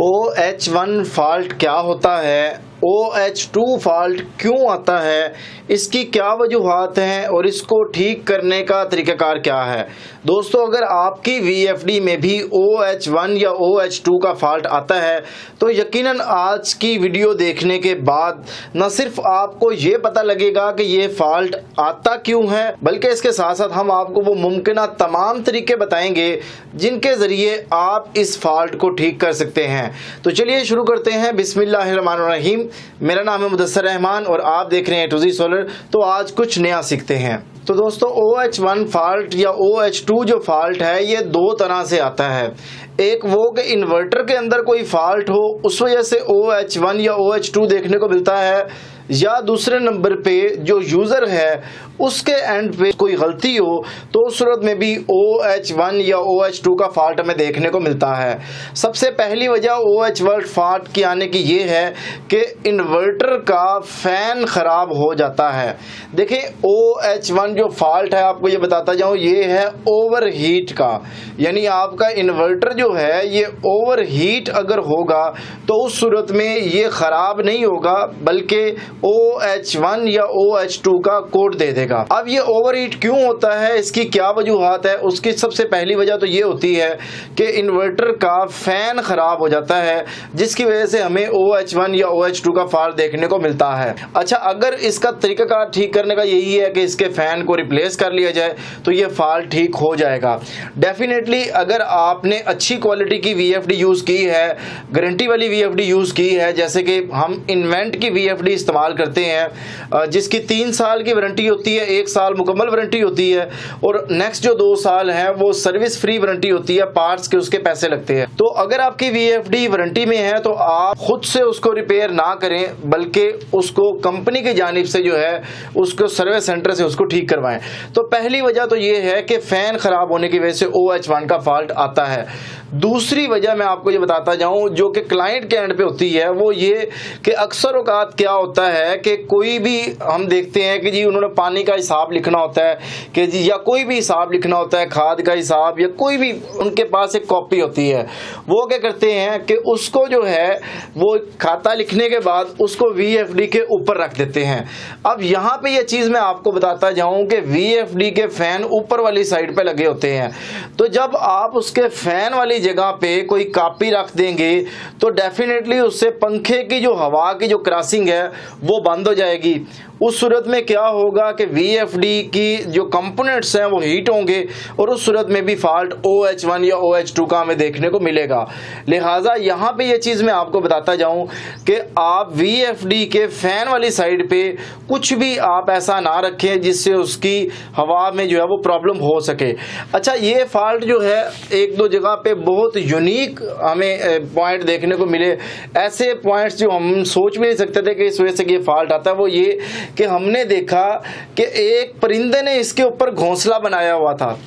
OH1 fault क्या होता है, OH2 फॉल्ट क्यों आता है, इसकी क्या वजूहात हैं और इसको ठीक करने का तरीक़ाकार क्या है। दोस्तों, अगर आपकी VFD में भी OH1 या OH2 का फॉल्ट आता है तो यकीनन आज की वीडियो देखने के बाद न सिर्फ आपको ये पता लगेगा कि ये फॉल्ट आता क्यों है, बल्कि इसके साथ साथ हम आपको वो मुमकिन तमाम तरीके बताएंगे जिनके ज़रिए आप इस फॉल्ट को ठीक कर सकते हैं। तो चलिए शुरू करते हैं। बिस्मिल्लाहिर्रहमानिर्रहीम। मेरा नाम है मुदस्सर रहमान और आप देख रहे हैं A to Z सोलर। तो आज कुछ नया सीखते हैं। तो दोस्तों, OH1 फॉल्ट या OH2 जो फॉल्ट है ये दो तरह से आता है। एक वो कि इन्वर्टर के अंदर कोई फॉल्ट हो, उस वजह से OH1 या OH2 देखने को मिलता है, या दूसरे नंबर पे जो यूज़र है उसके एंड पे कोई गलती हो तो उस सूरत में भी OH1 या OH2 का फॉल्ट हमें देखने को मिलता है। सबसे पहली वजह OH1 फॉल्ट की आने की ये है कि इन्वर्टर का फ़ैन ख़राब हो जाता है। देखिए, OH1 जो फॉल्ट है, आपको ये बताता जाऊँ, ये है ओवर हीट का, यानी आपका इन्वर्टर जो है ये ओवर हीट अगर होगा तो उस सूरत में ये ख़राब नहीं होगा, बल्कि OH1 या OH2 का कोड दे देगा। अब ये ओवरहीट क्यों होता है, इसकी क्या वजूहात है, उसकी सबसे पहली वजह तो ये होती है कि इन्वर्टर का फ़ैन ख़राब हो जाता है, जिसकी वजह से हमें OH1 या OH2 का फॉल्ट देखने को मिलता है। अच्छा, अगर इसका तरीक़ाकार ठीक करने का यही है कि इसके फ़ैन को रिप्लेस कर लिया जाए तो ये फॉल्ट ठीक हो जाएगा। डेफिनेटली अगर आपने अच्छी क्वालिटी की VFD यूज़ की है, गारंटी वाली VFD यूज़ की है, जैसे कि हम इन्वेंट की VFD इस्तेमाल करते हैं जिसकी 3 साल की वारंटी होती है, 1 साल मुकम्मल वारंटी होती है और नेक्स्ट जो 2 साल है वो सर्विस फ्री वारंटी होती है, पार्ट्स के उसके पैसे लगते हैं। तो अगर आपकी VFD वारंटी में है तो आप खुद से उसको रिपेयर ना करें, बल्कि उसको कंपनी की जानिब से जो है उसको सर्विस सेंटर से उसको ठीक करवाएं। तो पहली वजह तो ये है कि फ़ैन ख़राब होने की वजह से OH1 का फॉल्ट आता है। दूसरी वजह मैं आपको ये बताता जाऊं जो कि क्लाइंट के एंड पे होती है, वो ये कि अक्सर औकात क्या होता है कि कोई भी हम देखते हैं कि जी उन्होंने पानी का हिसाब लिखना होता है कि जी, या कोई भी हिसाब लिखना होता है, खाद का हिसाब, या कोई भी उनके पास एक कॉपी होती है। वो क्या करते हैं कि उसको जो है वो खाता लिखने के बाद उसको VFD के ऊपर रख देते हैं। अब यहाँ पे ये चीज़ मैं आपको बताता जाऊँ कि VFD के फ़ैन ऊपर वाली साइड पर लगे होते हैं, तो जब आप उसके फ़ैन वाली जगह पे कोई कॉपी रख देंगे तो डेफिनेटली उससे पंखे की जो हवा की जो क्रॉसिंग है वो बंद हो जाएगी। उस सूरत में क्या होगा कि VFD की जो कंपोनेंट्स हैं वो हीट होंगे और उस सूरत में भी फॉल्ट OH1 या OH2 का हमें देखने को मिलेगा। लिहाजा यहाँ पे ये चीज़ मैं आपको बताता जाऊँ कि आप VFD के फ़ैन वाली साइड पे कुछ भी आप ऐसा ना रखें जिससे उसकी हवा में जो है वो प्रॉब्लम हो सके। अच्छा, ये फॉल्ट जो है एक दो जगह पे बहुत यूनिक हमें पॉइंट देखने को मिले, ऐसे पॉइंट्स जो हम सोच भी नहीं सकते थे कि इस वजह से ये फॉल्ट आता है। वो ये कि हमने देखा कि एक परिंदे ने इसके ऊपर घोंसला बनाया हुआ था।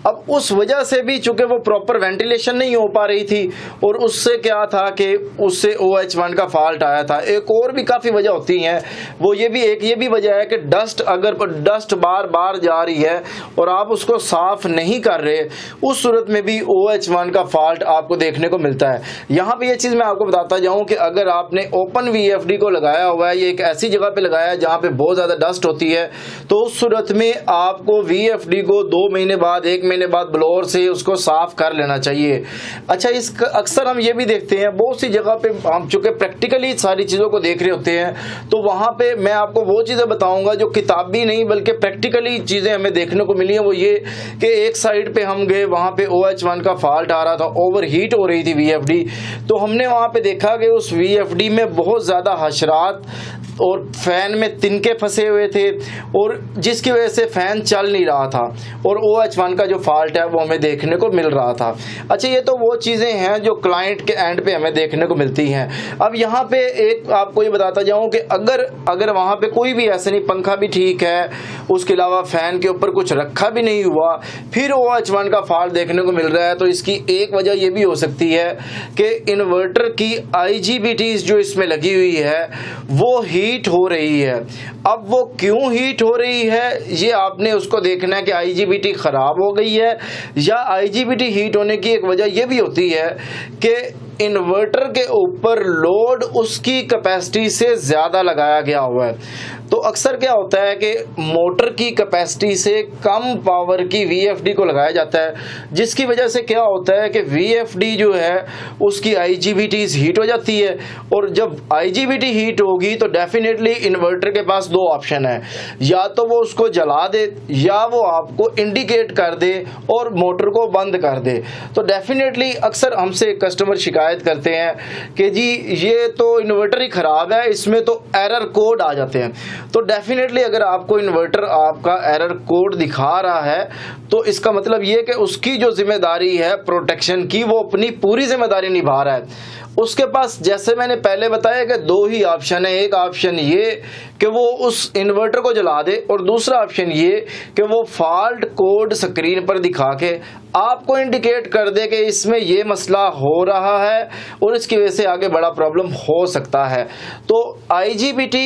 अब उस वजह से भी चूंकि वो प्रॉपर वेंटिलेशन नहीं हो पा रही थी और उससे क्या था कि उससे OH1 का फॉल्ट आया था। एक और भी काफ़ी वजह होती हैं, वो ये भी वजह है कि डस्ट बार बार जा रही है और आप उसको साफ नहीं कर रहे, उस सूरत में भी OH1 का फॉल्ट आपको देखने को मिलता है। यहाँ पे ये चीज़ मैं आपको बताता जाऊँ कि अगर आपने ओपन VFD को लगाया हुआ है, ये एक ऐसी जगह पे लगाया है जहाँ पे बहुत ज़्यादा डस्ट होती है, तो उस सूरत में आपको VFD को 2 महीने बाद 1 महीने बाद ब्लोअर से उसको साफ कर लेना चाहिए। अच्छा, इस अक्सर हम ये भी देखते हैं बहुत सी जगह पे, हम चूंकि प्रैक्टिकली सारी चीज़ों को देख रहे होते हैं, तो वहाँ पे मैं आपको वो चीज़ें बताऊंगा जो किताबी नहीं बल्कि प्रैक्टिकली चीज़ें हमें देखने को मिली हैं। वो ये कि एक साइड पे हम गए, वहाँ पे OH1 का फॉल्ट आ रहा था, ओवर हीट हो रही थी VFD, तो हमने वहाँ पे देखा कि उस VFD में बहुत ज़्यादा हशरात और फ़ैन में तिनके फंसे हुए थे और जिसकी वजह से फ़ैन चल नहीं रहा था और OH1 का जो फॉल्ट है वो हमें देखने को मिल रहा था। अच्छा, ये तो वो चीज़ें हैं जो क्लाइंट के एंड पे हमें देखने को मिलती हैं। अब यहाँ पे एक आपको ये बताता जाऊँ कि अगर वहाँ पे कोई भी ऐसे नहीं, पंखा भी ठीक है, उसके अलावा फ़ैन के ऊपर कुछ रखा भी नहीं हुआ, फिर OH1 का फॉल्ट देखने को मिल रहा है, तो इसकी एक वजह ये भी हो सकती है कि इन्वर्टर की IGBTs जो इसमें लगी हुई है वो हीट हो रही है। अब वो क्यों हीट हो रही है ये आपने उसको देखना है कि IGBT ख़राब हो गई है, या IGBT हीट होने की एक वजह यह भी होती है कि इन्वर्टर के ऊपर लोड उसकी कैपेसिटी से ज़्यादा लगाया गया हुआ है। तो अक्सर क्या होता है कि मोटर की कैपेसिटी से कम पावर की VFD को लगाया जाता है, जिसकी वजह से क्या होता है कि VFD जो है उसकी IGBTs हीट हो जाती है, और जब IGBT हीट होगी तो डेफिनेटली इन्वर्टर के पास दो ऑप्शन है, या तो वो उसको जला दे या वो आपको इंडिकेट कर दे और मोटर को बंद कर दे। तो डेफिनेटली अक्सर हमसे कस्टमर शिकायत करते हैं कि जी ये तो इन्वर्टर ही ख़राब है, इसमें तो एरर कोड आ जाते हैं। तो डेफिनेटली अगर आपको इन्वर्टर आपका एरर कोड दिखा रहा है तो इसका मतलब ये कि उसकी जो जिम्मेदारी है प्रोटेक्शन की वो अपनी पूरी जिम्मेदारी निभा रहा है। उसके पास जैसे मैंने पहले बताया कि दो ही ऑप्शन है, एक ऑप्शन ये कि वो उस इन्वर्टर को जला दे और दूसरा ऑप्शन ये कि वो फॉल्ट कोड स्क्रीन पर दिखा के आपको इंडिकेट कर दे कि इसमें ये मसला हो रहा है और इसकी वजह से आगे बड़ा प्रॉब्लम हो सकता है। तो IGBT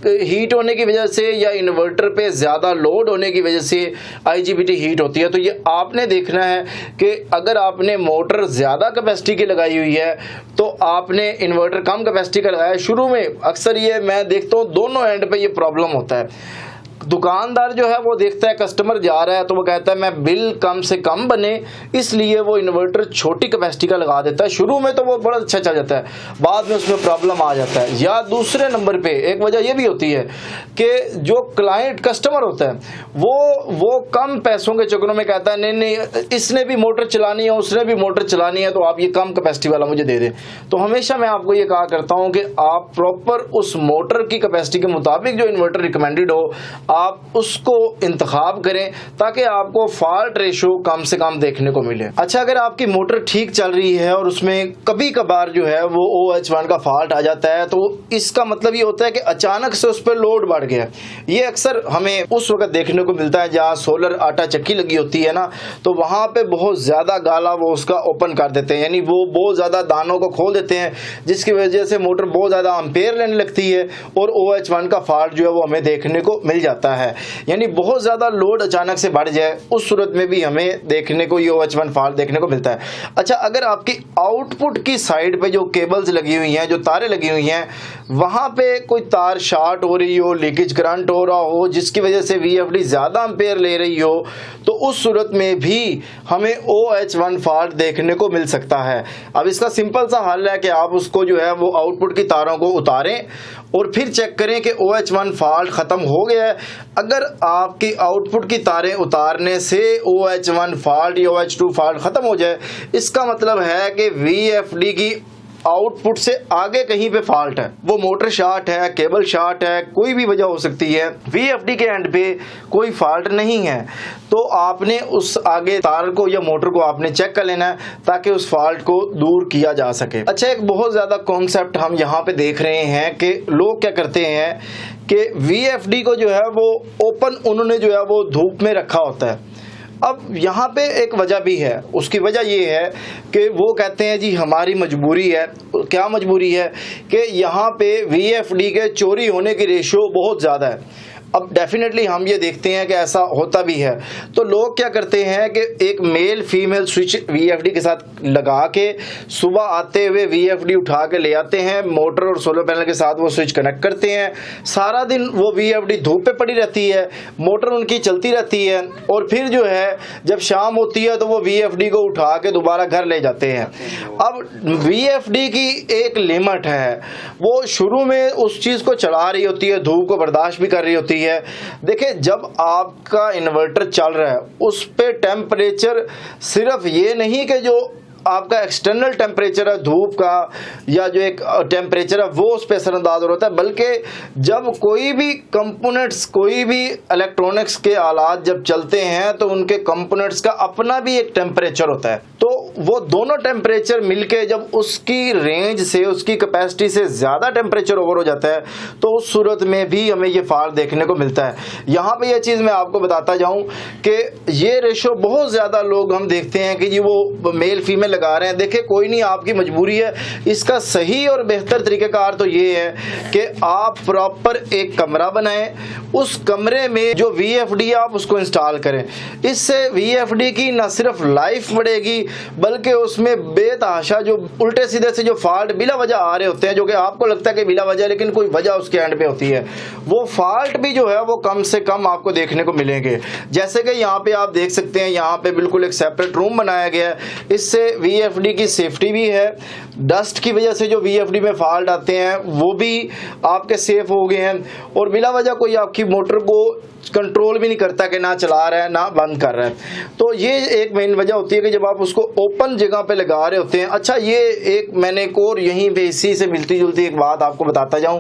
हीट होने की वजह से या इन्वर्टर पे ज़्यादा लोड होने की वजह से IGBT हीट होती है। तो ये आपने देखना है कि अगर आपने मोटर ज़्यादा कैपेसिटी की लगाई हुई है तो आपने इन्वर्टर कम कैपेसिटी का लगाया। शुरू में अक्सर ये मैं देखता हूँ दोनों एंड पे ये प्रॉब्लम होता है। दुकानदार जो है वो देखता है कस्टमर जा रहा है तो वो कहता है मैं बिल कम से कम बने, इसलिए वो इन्वर्टर छोटी कैपेसिटी का लगा देता है। शुरू में तो वो बड़ा अच्छा चल जाता है, बाद में उसमें प्रॉब्लम आ जाता है। या दूसरे नंबर पे एक वजह ये भी होती है कि जो क्लाइंट कस्टमर होता है वो कम पैसों के चक्करों में कहता है नहीं इसने भी मोटर चलानी है उसने भी मोटर चलानी है तो आप ये कम कैपेसिटी वाला मुझे दे दें। तो हमेशा मैं आपको ये कहा करता हूँ कि आप प्रॉपर उस मोटर की कैपेसिटी के मुताबिक जो इन्वर्टर रिकमेंडेड हो आप उसको इंतखाब करें ताकि आपको फॉल्ट रेशो कम से कम देखने को मिले। अच्छा, अगर आपकी मोटर ठीक चल रही है और उसमें कभी कभार जो है वो OH1 का फॉल्ट आ जाता है तो इसका मतलब ये होता है कि अचानक से उस पर लोड बढ़ गया। ये अक्सर हमें उस वक्त देखने को मिलता है जहाँ सोलर आटा चक्की लगी होती है ना, तो वहाँ पे बहुत ज़्यादा गाला वो उसका ओपन कर देते हैं, यानी वो बहुत ज़्यादा दानों को खोल देते हैं, जिसकी वजह से मोटर बहुत ज़्यादा एम्पेयर लेने लगती है और OH1 का फॉल्ट जो है वो हमें देखने को मिल जाता है। यानी बहुत ज़्यादा लोड अचानक से बढ़ जाए उस सूरत में भी हमें देखने को ये OH1 फॉल्ट देखने को मिलता है। अच्छा, अगर आपकी आउटपुट की साइड पे जो केबल्स लगी हुई हैं, जो तारें लगी हुई हैं, वहाँ पे कोई तार शॉर्ट हो रही हो, लीकेज करंट हो रहा हो जिसकी वजह से VFD ज़्यादा एम्पेयर ले रही हो, तो उस सूरत में भी हमें OH1 फॉल्ट देखने को मिल सकता है। अब इसका सिंपल सा हल है कि आप उसको जो है वो आउटपुट की तारों को उतारें और फिर चेक करें कि OH1 फॉल्ट ख़त्म हो गया है। अगर आपकी आउटपुट की तारें उतारने से OH1 फॉल्ट या OH2 फॉल्ट ख़त्म हो जाए, इसका मतलब है कि VFD की आउटपुट से आगे कहीं पे फॉल्ट है, वो मोटर शॉर्ट है, केबल शॉर्ट है, कोई भी वजह हो सकती है। VFD के एंड पे कोई फॉल्ट नहीं है तो आपने उस आगे तार को या मोटर को आपने चेक कर लेना है ताकि उस फॉल्ट को दूर किया जा सके। अच्छा, एक बहुत ज़्यादा कॉन्सेप्ट हम यहाँ पे देख रहे हैं कि लोग क्या करते हैं कि VFD को जो है वो ओपन उन्होंने जो है वो धूप में रखा होता है। अब यहाँ पे एक वजह भी है, उसकी वजह ये है कि वो कहते हैं जी हमारी मजबूरी है। क्या मजबूरी है कि यहाँ पे VFD के चोरी होने की रेशो बहुत ज़्यादा है। अब डेफिनेटली हम ये देखते हैं कि ऐसा होता भी है, तो लोग क्या करते हैं कि एक मेल फीमेल स्विच VFD के साथ लगा के सुबह आते हुए VFD उठा के ले आते हैं, मोटर और सोलर पैनल के साथ वो स्विच कनेक्ट करते हैं। सारा दिन वो VFD धूप पे पड़ी रहती है, मोटर उनकी चलती रहती है और फिर जो है जब शाम होती है तो वो VFD को उठा के दोबारा घर ले जाते हैं। अब VFD की एक लिमिट है, वो शुरू में उस चीज़ को चला रही होती है, धूप को बर्दाश्त भी कर रही होती है। देखिए, जब आपका इन्वर्टर चल रहा है उस पे टेम्परेचर सिर्फ ये नहीं कि जो आपका एक्सटर्नल टेम्परेचर है धूप का या जो एक टेम्परेचर है वो उस पर असरअंदाज होता है, बल्कि जब कोई भी कंपोनेंट्स, कोई भी इलेक्ट्रॉनिक्स के आलात जब चलते हैं तो उनके कंपोनेंट्स का अपना भी एक टेम्परेचर होता है। तो वो दोनों टेम्परेचर मिलके जब उसकी रेंज से, उसकी कैपेसिटी से ज़्यादा टेम्परेचर ओवर हो जाता है तो उस सूरत में भी हमें ये फॉल्ट देखने को मिलता है। यहाँ पे ये चीज़ मैं आपको बताता जाऊँ कि ये रेशो बहुत ज़्यादा लोग हम देखते हैं कि जी वो मेल फीमेल लगा रहे हैं। देखिए कोई नहीं, आपकी मजबूरी है। इसका सही और बेहतर तरीक़ाकार तो ये है कि आप प्रॉपर एक कमरा बनाएं, उस कमरे में जो VFD आप उसको इंस्टॉल करें। इससे VFD की न सिर्फ लाइफ बढ़ेगी बल्कि उसमें बेतहाशा जो उल्टे सीधे से जो फॉल्ट बिला वजह आ रहे होते हैं, जो कि आपको लगता है कि बिला वजह लेकिन कोई वजह उसके एंड पे होती है, वो फॉल्ट भी जो है वो कम से कम आपको देखने को मिलेंगे। जैसे कि यहाँ पे आप देख सकते हैं, यहाँ पे बिल्कुल एक सेपरेट रूम बनाया गया है। इससे VFD की सेफ्टी भी है, डस्ट की वजह से जो VFD में फॉल्ट आते हैं वो भी आपके सेफ हो गए हैं, और बिला वजह कोई आपकी मोटर को कंट्रोल भी नहीं करता कि ना चला रहा है ना बंद कर रहा है। तो ये एक मेन वजह होती है कि जब आप उसको ओपन जगह पे लगा रहे होते हैं। अच्छा, ये एक मैंने एक और यहीं पे इसी से मिलती जुलती एक बात आपको बताता जाऊं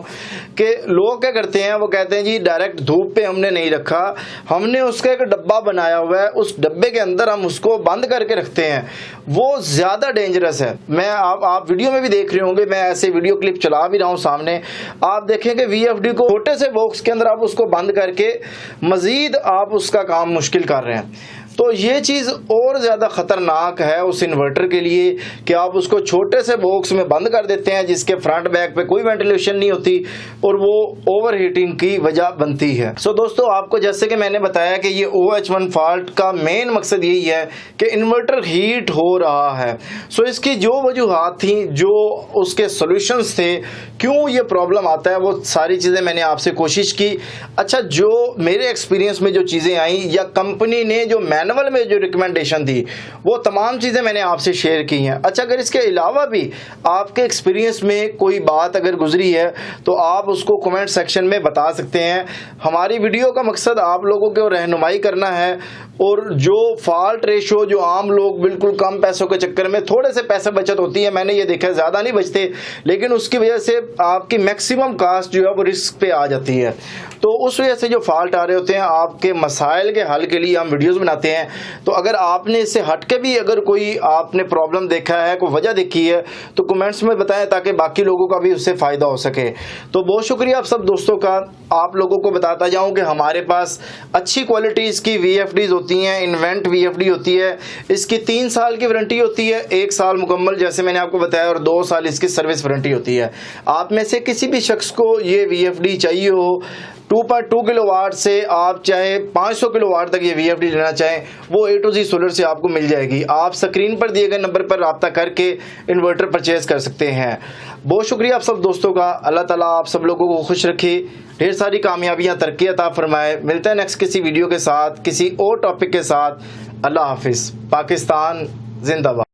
कि लोग क्या करते हैं, वो कहते हैं जी डायरेक्ट धूप पे हमने नहीं रखा, हमने उसका एक डब्बा बनाया हुआ है, उस डब्बे के अंदर हम उसको बंद करके रखते हैं। वो ज़्यादा डेंजरस है। मैं आप वीडियो में भी देख रहे होंगे, मैं ऐसे वीडियो क्लिप चला भी रहा हूँ सामने। आप देखेंगे VFD को छोटे से बॉक्स के अंदर आप उसको बंद करके मजीद आप उसका काम मुश्किल कर रहे हैं। तो ये चीज़ और ज़्यादा ख़तरनाक है उस इन्वर्टर के लिए कि आप उसको छोटे से बॉक्स में बंद कर देते हैं जिसके फ्रंट बैक पे कोई वेंटिलेशन नहीं होती और वो ओवर हीटिंग की वजह बनती है। सो दोस्तों, आपको जैसे कि मैंने बताया कि ये OH1 फॉल्ट का मेन मकसद यही है कि इन्वर्टर हीट हो रहा है। सो इसकी जो वजूहात थी, जो उसके सोल्यूशंस थे, क्यों ये प्रॉब्लम आता है, वो सारी चीज़ें मैंने आपसे कोशिश की। अच्छा, जो मेरे एक्सपीरियंस में जो चीज़ें आई या कंपनी ने जो मैनुअल में जो रिकमेंडेशन दी, वो तमाम चीज़ें मैंने आपसे शेयर की हैं। अच्छा, अगर इसके अलावा भी आपके एक्सपीरियंस में कोई बात अगर गुजरी है तो आप उसको कमेंट सेक्शन में बता सकते हैं। हमारी वीडियो का मकसद आप लोगों को रहनुमाई करना है, और जो फॉल्ट रेशो जो आम लोग बिल्कुल कम पैसों के चक्कर में थोड़े से पैसे बचत होती है, मैंने ये देखा है ज़्यादा नहीं बचते, लेकिन उसकी वजह से आपकी मैक्सिमम कास्ट जो है वो रिस्क पे आ जाती है। तो उस वजह से जो फॉल्ट आ रहे होते हैं, आपके मसाइल के हल के लिए हम वीडियोस बनाते हैं। तो अगर आपने इससे हट के भी अगर कोई आपने प्रॉब्लम देखा है, कोई वजह देखी है, तो कमेंट्स में बताएं ताकि बाकी लोगों का भी उससे फ़ायदा हो सके। तो बहुत शुक्रिया आप सब दोस्तों का। आप लोगों को बताता जाऊं कि हमारे पास अच्छी क्वालिटीज़ की VFDs होती हैं, इन्वेंट VFD होती है। इसकी 3 साल की वारंटी होती है, 1 साल मुकम्मल जैसे मैंने आपको बताया, और 2 साल इसकी सर्विस वारंटी होती है। आप में से किसी भी शख्स को ये VFD चाहिए हो, 2.2 किलोवाट से आप चाहे 500 किलोवाट तक ये VFD लेना चाहें, वो A to Z सोलर से आपको मिल जाएगी। आप स्क्रीन पर दिए गए नंबर पर रब्ता करके इन्वर्टर परचेज कर सकते हैं। बहुत शुक्रिया आप सब दोस्तों का। अल्लाह ताला आप सब लोगों को खुश रखे, ढेर सारी कामयाबियाँ तरक्की अता फरमाए। मिलते हैं नेक्स्ट किसी वीडियो के साथ, किसी और टॉपिक के साथ। अल्लाह हाफिज़। पाकिस्तान जिंदाबाद।